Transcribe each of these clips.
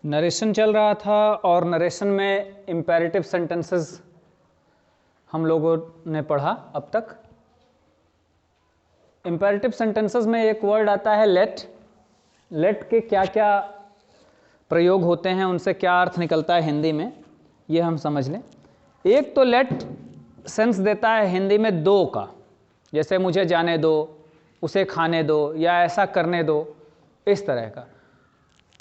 Narration चल रहा था और नरेशन में इम्पेरेटिव सेंटेंसेस हम लोगों ने पढ़ा अब तक। इम्पेरेटिव सेंटेंसेस में एक वर्ड आता है लेट। लेट के क्या क्या प्रयोग होते हैं, उनसे क्या अर्थ निकलता है हिंदी में, ये हम समझ लें। एक तो लेट सेंस देता है हिंदी में दो का, जैसे मुझे जाने दो, उसे खाने दो, या ऐसा करने दो, इस तरह का।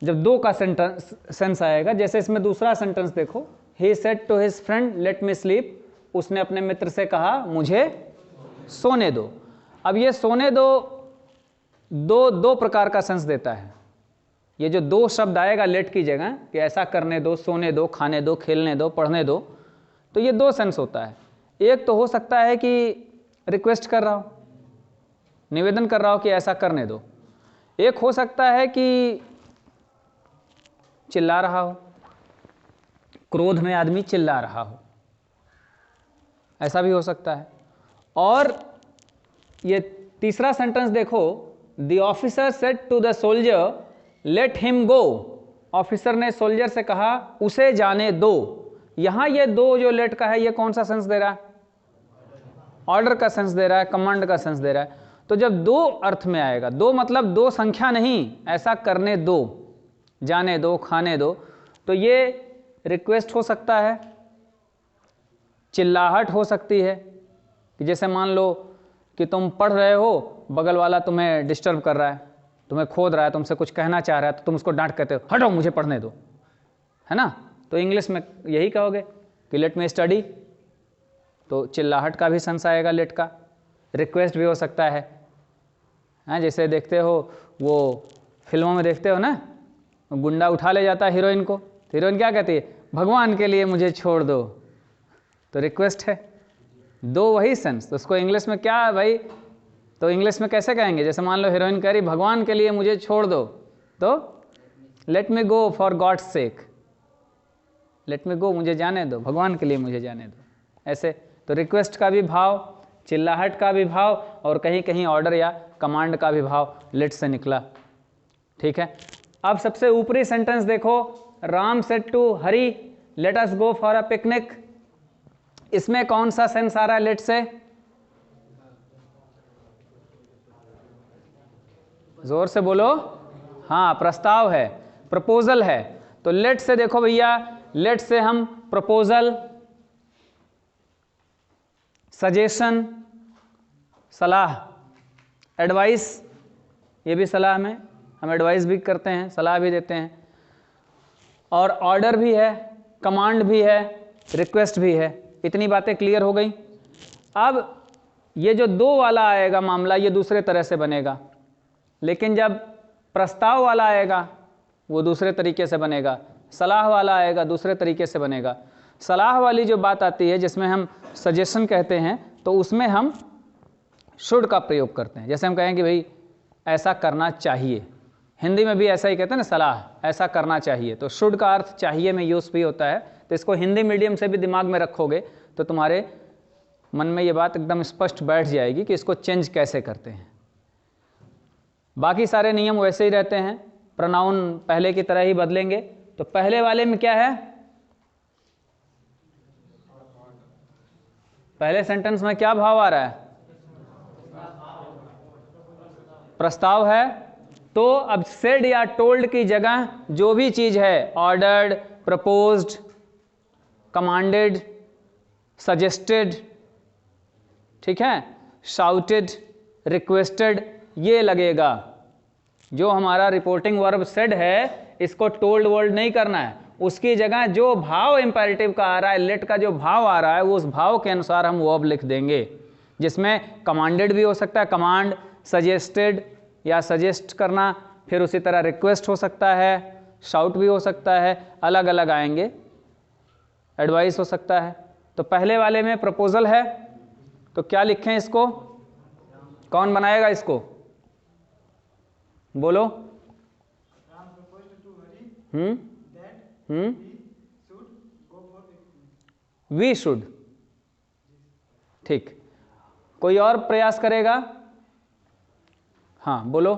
जब दो का सेंस आएगा, जैसे इसमें दूसरा सेंटेंस देखो, he said to his friend let me sleep, उसने अपने मित्र से कहा मुझे सोने दो। अब ये सोने दो दो प्रकार का सेंस देता है। ये जो दो शब्द आएगा लेट की जगह, कि ऐसा करने दो, सोने दो, खाने दो, खेलने दो, पढ़ने दो, तो ये दो सेंस होता है। एक तो हो सकता है कि रिक्वेस्ट कर रहा हो, निवेदन कर रहा हो कि ऐसा करने दो। एक हो सकता है कि चिल्ला रहा हो, क्रोध में आदमी चिल्ला रहा हो, ऐसा भी हो सकता है। और ये तीसरा सेंटेंस देखो, the officer said to the soldier let him go, officer ने सोल्जर से कहा उसे जाने दो। यहां ये दो जो लेट का है, ये कौन सा सेंस दे रहा है? ऑर्डर का सेंस दे रहा है, कमांड का सेंस दे रहा है। तो जब दो अर्थ में आएगा, दो मतलब दो संख्या नहीं, ऐसा करने दो, जाने दो, खाने दो, तो ये रिक्वेस्ट हो सकता है, चिल्लाहट हो सकती है, कि जैसे मान लो कि तुम पढ़ रहे हो, बगल वाला तुम्हें डिस्टर्ब कर रहा है, तुम्हें खोद रहा है, तुमसे कुछ कहना चाह रहा है, तो तुम उसको डांट कहते हो हटो मुझे पढ़ने दो, है ना? तो इंग्लिश में यही कहोगे कि लेट मी स्टडी, तो चिल्लाहट का भी सेंस आएगा लेट का। रिक्वेस्ट भी हो सकता है, हाँ, जैसे देखते हो वो फिल्मों में देखते हो ना, गुंडा उठा ले जाता है हीरोइन को, तो हीरोइन क्या कहती है? भगवान के लिए मुझे छोड़ दो, तो रिक्वेस्ट है। दो वही सेंस, तो उसको इंग्लिश में क्या है भाई? तो इंग्लिश में कैसे कहेंगे? जैसे मान लो हीरोइन कह रही भगवान के लिए मुझे छोड़ दो, तो let me go for god's sake, let me go, मुझे जाने दो, भगवान के लिए मुझे जाने दो, ऐसे। तो रिक्वेस्ट का भी भाव, चिल्लाहट का भी भाव, और कहीं कहीं ऑर्डर या कमांड का भी भाव लेट से निकला। ठीक है, अब सबसे ऊपरी सेंटेंस देखो, Ram said to Hari let us go for a picnic. इसमें कौन सा सेंस आ रहा है लेट से? जोर से बोलो। हाँ, प्रस्ताव है, प्रपोजल है। तो लेट से देखो भैया, लेट से हम प्रपोजल, सजेशन, सलाह, एडवाइस, ये भी सलाह में हम एडवाइस भी करते हैं, सलाह भी देते हैं, और ऑर्डर भी है, कमांड भी है, रिक्वेस्ट भी है। इतनी बातें क्लियर हो गई। अब ये जो दो वाला आएगा मामला, ये दूसरे तरह से बनेगा, लेकिन जब प्रस्ताव वाला आएगा वो दूसरे तरीके से बनेगा, सलाह वाला आएगा दूसरे तरीके से बनेगा। सलाह वाली जो बात आती है, जिसमें हम सजेशन कहते हैं, तो उसमें हम शुड का प्रयोग करते हैं। जैसे हम कहें कि भाई ऐसा करना चाहिए, हिंदी में भी ऐसा ही कहते हैं ना, सलाह, ऐसा करना चाहिए, तो शुड का अर्थ चाहिए में यूज भी होता है। तो इसको हिंदी मीडियम से भी दिमाग में रखोगे तो तुम्हारे मन में ये बात एकदम स्पष्ट बैठ जाएगी कि इसको चेंज कैसे करते हैं। बाकी सारे नियम वैसे ही रहते हैं, प्रोनाउन पहले की तरह ही बदलेंगे। तो पहले वाले में क्या है? पहले सेंटेंस में क्या भाव आ रहा है? प्रस्ताव है। तो अब सेड या टोल्ड की जगह जो भी चीज है, ऑर्डर्ड, प्रपोज्ड, कमांडेड, सजेस्टेड, ठीक है, शाउटेड, रिक्वेस्टेड, ये लगेगा। जो हमारा रिपोर्टिंग वर्ब सेड है, इसको टोल्ड वर्ड नहीं करना है, उसकी जगह जो भाव इंपेरेटिव का आ रहा है, लेट का जो भाव आ रहा है, वो उस भाव के अनुसार हम वर्ब लिख देंगे, जिसमें कमांडेड भी हो सकता है, कमांड, सजेस्टेड या सजेस्ट करना, फिर उसी तरह रिक्वेस्ट हो सकता है, शाउट भी हो सकता है, अलग अलग आएंगे, एडवाइस हो सकता है। तो पहले वाले में प्रपोजल है, तो क्या लिखें इसको? कौन बनाएगा इसको? बोलो। वी शुड, ठीक। कोई और प्रयास करेगा? हाँ बोलो।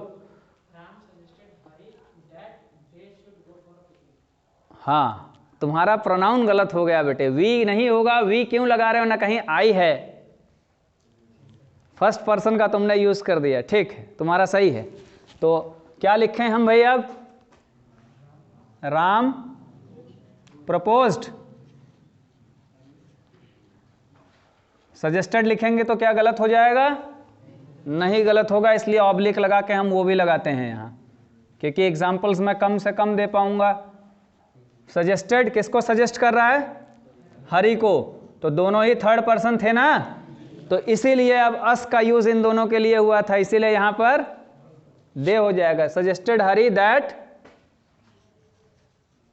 हाँ, तुम्हारा प्रोनाउन गलत हो गया बेटे, वी नहीं होगा। वी क्यों लगा रहे हो, ना कहीं आई है, फर्स्ट पर्सन का तुमने यूज कर दिया। ठीक है, तुम्हारा सही है। तो क्या लिखें हम भाई अब? राम प्रपोज्ड। सजेस्टेड लिखेंगे तो क्या गलत हो जाएगा? नहीं गलत होगा, इसलिए ऑब्लिक लगा के हम वो भी लगाते हैं यहाँ, क्योंकि एग्जाम्पल्स मैं कम से कम दे पाऊंगा। सजेस्टेड किसको सजेस्ट कर रहा है? हरि को। तो दोनों ही थर्ड पर्सन थे ना, तो इसीलिए अब अस का यूज इन दोनों के लिए हुआ था, इसीलिए यहां पर दे हो जाएगा। सजेस्टेड हरि दैट,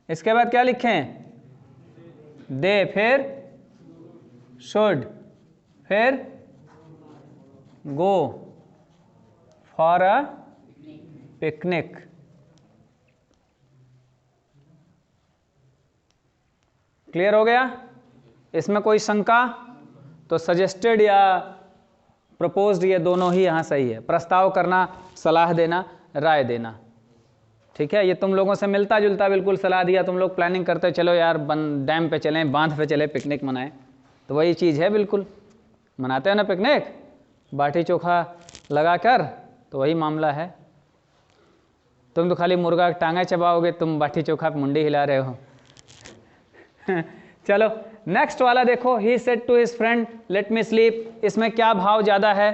इसके बाद क्या लिखें? दे, फिर शुड, फिर गो फॉर अ पिकनिक। क्लियर हो गया? इसमें कोई शंका? तो सजेस्टेड या प्रपोज्ड ये दोनों ही यहाँ सही है। प्रस्ताव करना, सलाह देना, राय देना। ठीक है, ये तुम लोगों से मिलता जुलता बिल्कुल सलाह दिया। तुम लोग प्लानिंग करते चलो यार डैम पे चलें, बांध पे चले, पिकनिक मनाएं, तो वही चीज़ है, बिल्कुल मनाते हैं ना पिकनिक, बाटी चोखा लगा कर, तो वही मामला है। तुम तो खाली मुर्गा टांगा चबाओगे, तुम बाटी चोखा पे मुंडी हिला रहे हो। चलो नेक्स्ट वाला देखो, he said to his friend let me sleep. इसमें क्या भाव ज्यादा है?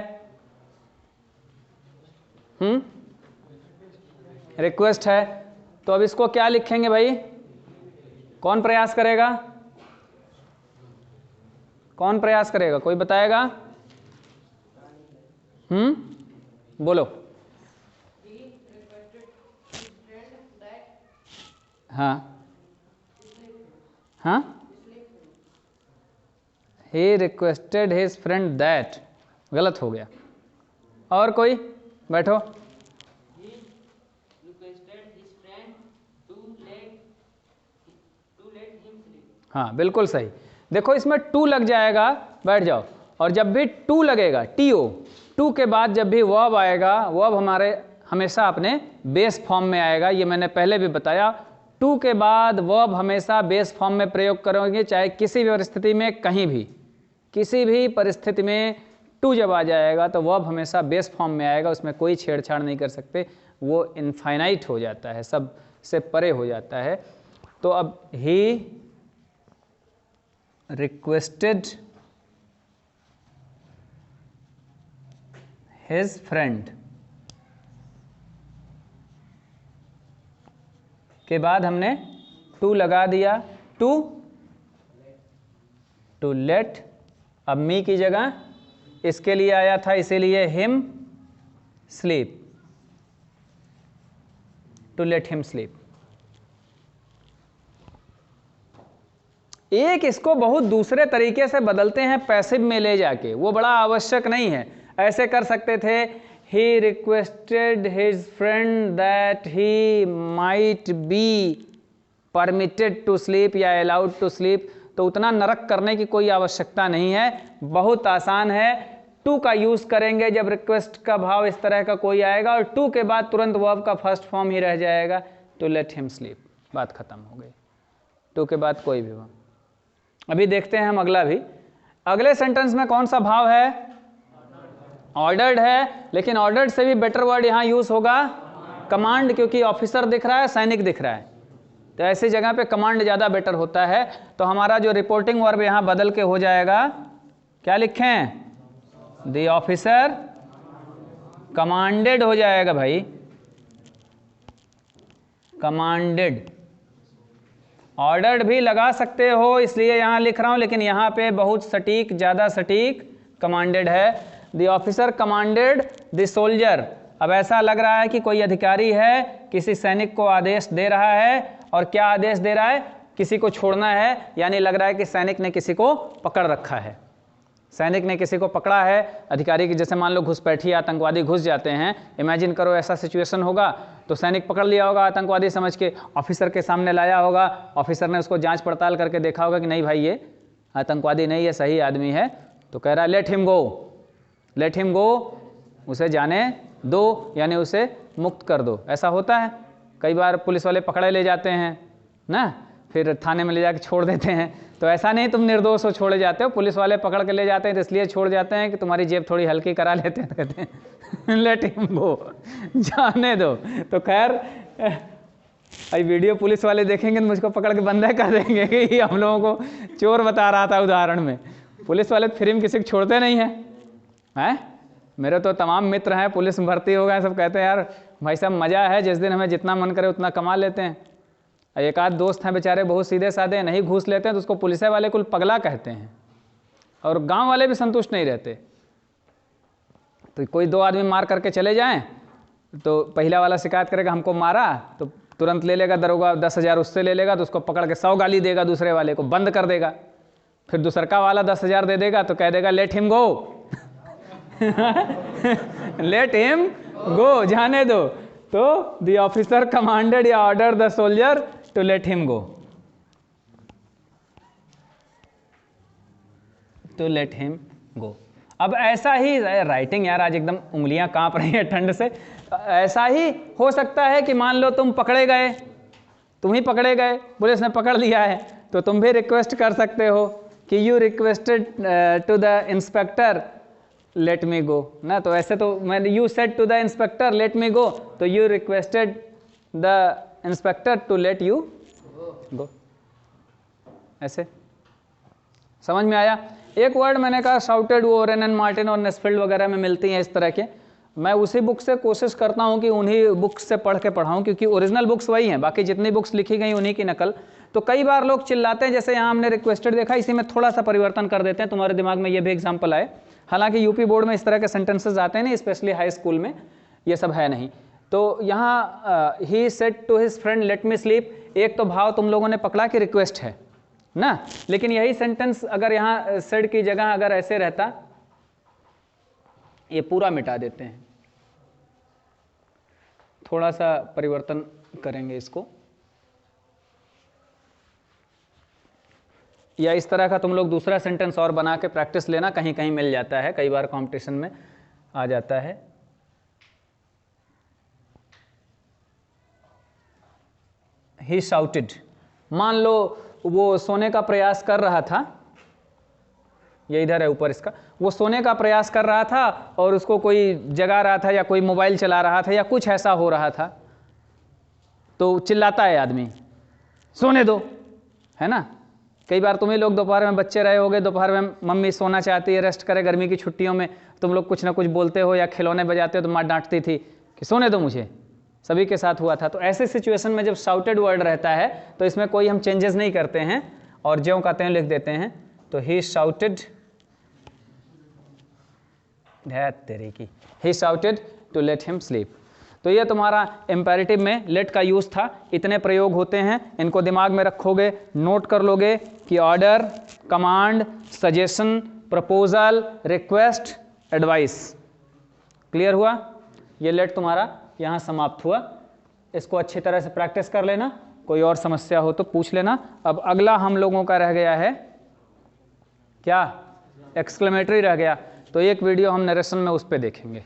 रिक्वेस्ट है। तो अब इसको क्या लिखेंगे भाई? कौन प्रयास करेगा? कौन प्रयास करेगा, कोई बताएगा? बोलो। हाँ हाँ, he requested his friend that, गलत हो गया। और कोई? बैठो। He requested his friend to let him sleep। हाँ बिल्कुल सही। देखो इसमें टू लग जाएगा, बैठ जाओ। और जब भी टू लगेगा, टीओ, टू के बाद जब भी वर्ब आएगा, वर्ब हमारे हमेशा अपने बेस फॉर्म में आएगा। ये मैंने पहले भी बताया, टू के बाद वर्ब हमेशा बेस फॉर्म में प्रयोग करोगे, चाहे किसी भी परिस्थिति में, कहीं भी, किसी भी परिस्थिति में टू जब आ जाएगा तो वर्ब हमेशा बेस फॉर्म में आएगा, उसमें कोई छेड़छाड़ नहीं कर सकते, वो इनफाइनाइट हो जाता है, सब से परे हो जाता है। तो अब ही रिक्वेस्टेड हिज फ्रेंड के बाद हमने टू लगा दिया, टू लेट। अब मी की जगह इसके लिए आया था, इसीलिए him sleep, to let him sleep. एक इसको बहुत दूसरे तरीके से बदलते हैं पैसिव में ले जाके, वो बड़ा आवश्यक नहीं है। ऐसे कर सकते थे, he requested his friend that he might be permitted to sleep या allowed to sleep। तो उतना नरक करने की कोई आवश्यकता नहीं है, बहुत आसान है। टू का यूज करेंगे जब रिक्वेस्ट का भाव इस तरह का कोई आएगा, और टू के बाद तुरंत वर्ब का फर्स्ट फॉर्म ही रह जाएगा, टू लेट हिम स्लीप, बात खत्म हो गई। टू के बाद कोई भी वर्ब। अभी देखते हैं हम अगला भी। अगले सेंटेंस में कौन सा भाव है? ऑर्डर्ड है, लेकिन ऑर्डर्ड से भी बेटर वर्ड यहां यूज होगा कमांड, क्योंकि ऑफिसर दिख रहा है, सैनिक दिख रहा है, तो ऐसी जगह पे कमांड ज्यादा बेटर होता है। तो हमारा जो रिपोर्टिंग वर्ब यहां बदल के हो जाएगा, क्या लिखें? द ऑफिसर कमांडेड हो जाएगा भाई, कमांडेड। ऑर्डर्ड भी लगा सकते हो, इसलिए यहां लिख रहा हूं, लेकिन यहां पे बहुत सटीक, ज्यादा सटीक कमांडेड है। The officer commanded the soldier. अब ऐसा लग रहा है कि कोई अधिकारी है, किसी सैनिक को आदेश दे रहा है, और क्या आदेश दे रहा है? किसी को छोड़ना है, यानी लग रहा है कि सैनिक ने किसी को पकड़ रखा है, सैनिक ने किसी को पकड़ा है। अधिकारी की, जैसे मान लो घुसपैठी आतंकवादी घुस जाते हैं, इमेजिन करो ऐसा सिचुएशन होगा, तो सैनिक पकड़ लिया होगा आतंकवादी समझ के, ऑफिसर के सामने लाया होगा, ऑफिसर ने उसको जांच पड़ताल करके देखा होगा कि नहीं भाई ये आतंकवादी नहीं, ये सही आदमी है, तो कह रहा है late him go, let him गो, उसे जाने दो, यानी उसे मुक्त कर दो। ऐसा होता है, कई बार पुलिस वाले पकड़े ले जाते हैं ना, फिर थाने में ले जाके छोड़ देते हैं। तो ऐसा नहीं तुम निर्दोष हो छोड़े जाते हो, पुलिस वाले पकड़ के ले जाते हैं तो इसलिए छोड़ जाते हैं कि तुम्हारी जेब थोड़ी हल्की करा लेते हैं, कहते हैं लेट हिम गो, जाने दो। तो खैर अभी वीडियो पुलिस वाले देखेंगे तो मुझको पकड़ के बंदा कर देंगे कि हम लोगों को चोर बता रहा था उदाहरण में। पुलिस वाले फ्री में किसी को छोड़ते नहीं हैं। मेरे तो तमाम मित्र हैं पुलिस में भर्ती हो गए, सब कहते हैं यार भाई साहब मज़ा है, जिस दिन हमें जितना मन करे उतना कमा लेते हैं। एक आध दोस्त हैं बेचारे बहुत सीधे साधे, नहीं घूस लेते हैं तो उसको पुलिस वाले कुल पगला कहते हैं, और गांव वाले भी संतुष्ट नहीं रहते। तो कोई 2 आदमी मार करके चले जाएं तो पहला वाला शिकायत करेगा हमको मारा, तो तुरंत ले लेगा दरोगा 10,000 उससे ले लेगा, तो उसको पकड़ के 100 गाली देगा, दूसरे वाले को बंद कर देगा। फिर दूसरका वाला 10,000 दे देगा तो कह देगा let him go let him go, जाने दो। तो द ऑफिसर कमांडेड या order the soldier to let him go, to let him go. अब ऐसा ही राइटिंग यार आज एकदम उंगलियां कांप रही हैं ठंड से। ऐसा ही हो सकता है कि मान लो तुम पकड़े गए, तुम ही पकड़े गए, पुलिस ने पकड़ लिया है, तो तुम भी रिक्वेस्ट कर सकते हो कि you requested to the inspector let me go ना। तो ऐसे तो मैंने you said to the inspector let me go, तो you requested the inspector to let you go. ऐसे समझ में आया? एक वर्ड मैंने कहा शाउटेड, वो ओरेन एंड मार्टिन और नेस्फील्ड वगैरह में मिलती हैं इस तरह के। मैं उसी बुक से कोशिश करता हूं कि उन्हीं बुक्स से पढ़ के पढ़ाऊं, क्योंकि ओरिजिनल बुक्स वही हैं, बाकी जितनी बुक्स लिखी गई उन्हीं की नकल। तो कई बार लोग चिल्लाते हैं, जैसे यहाँ हमने रिक्वेस्टेड देखा, इसी में थोड़ा सा परिवर्तन कर देते हैं, तुम्हारे दिमाग में ये भी एग्जाम्पल आए। हालांकि यूपी बोर्ड में इस तरह के सेंटेंसेस आते हैं नहीं, स्पेशली हाई स्कूल में ये सब है नहीं। तो यहाँ he said to his friend let me sleep, एक तो भाव तुम लोगों ने पकड़ा कि रिक्वेस्ट है ना, लेकिन यही सेंटेंस अगर यहाँ सेड की जगह अगर ऐसे रहता, ये पूरा मिटा देते हैं, थोड़ा सा परिवर्तन करेंगे इसको, या इस तरह का तुम लोग दूसरा सेंटेंस और बना के प्रैक्टिस लेना, कहीं कहीं मिल जाता है, कई बार कंपटीशन में आ जाता है। ही शाउटेड, मान लो वो सोने का प्रयास कर रहा था, ये इधर है ऊपर इसका, वो सोने का प्रयास कर रहा था और उसको कोई जगा रहा था या कोई मोबाइल चला रहा था या कुछ ऐसा हो रहा था, तो चिल्लाता है आदमी सोने दो, है ना। कई बार तुम्हें लोग दोपहर में बच्चे रहे होगे, दोपहर में मम्मी सोना चाहती है, रेस्ट करे गर्मी की छुट्टियों में, तुम लोग कुछ ना कुछ बोलते हो या खिलौने बजाते हो तो माँ डांटती थी कि सोने दो मुझे, सभी के साथ हुआ था। तो ऐसे सिचुएशन में जब शाउटेड वर्ड रहता है तो इसमें कोई हम चेंजेस नहीं करते हैं और ज्यों का त्यों लिख देते हैं। तो ही शाउटेड, तेरे की, he shouted to let him sleep. तो ये तुम्हारा इम्पेरेटिव में लेट का यूज था। इतने प्रयोग होते हैं, इनको दिमाग में रखोगे, नोट कर लोगे कि order, command, suggestion, proposal, request, advice. Clear हुआ? ये लेट तुम्हारा यहाँ समाप्त हुआ। इसको अच्छी तरह से प्रैक्टिस कर लेना, कोई और समस्या हो तो पूछ लेना। अब अगला हम लोगों का रह गया है क्या? एक्सक्लेमेटरी रह गया, तो एक वीडियो हम नरेशन में उस पर देखेंगे।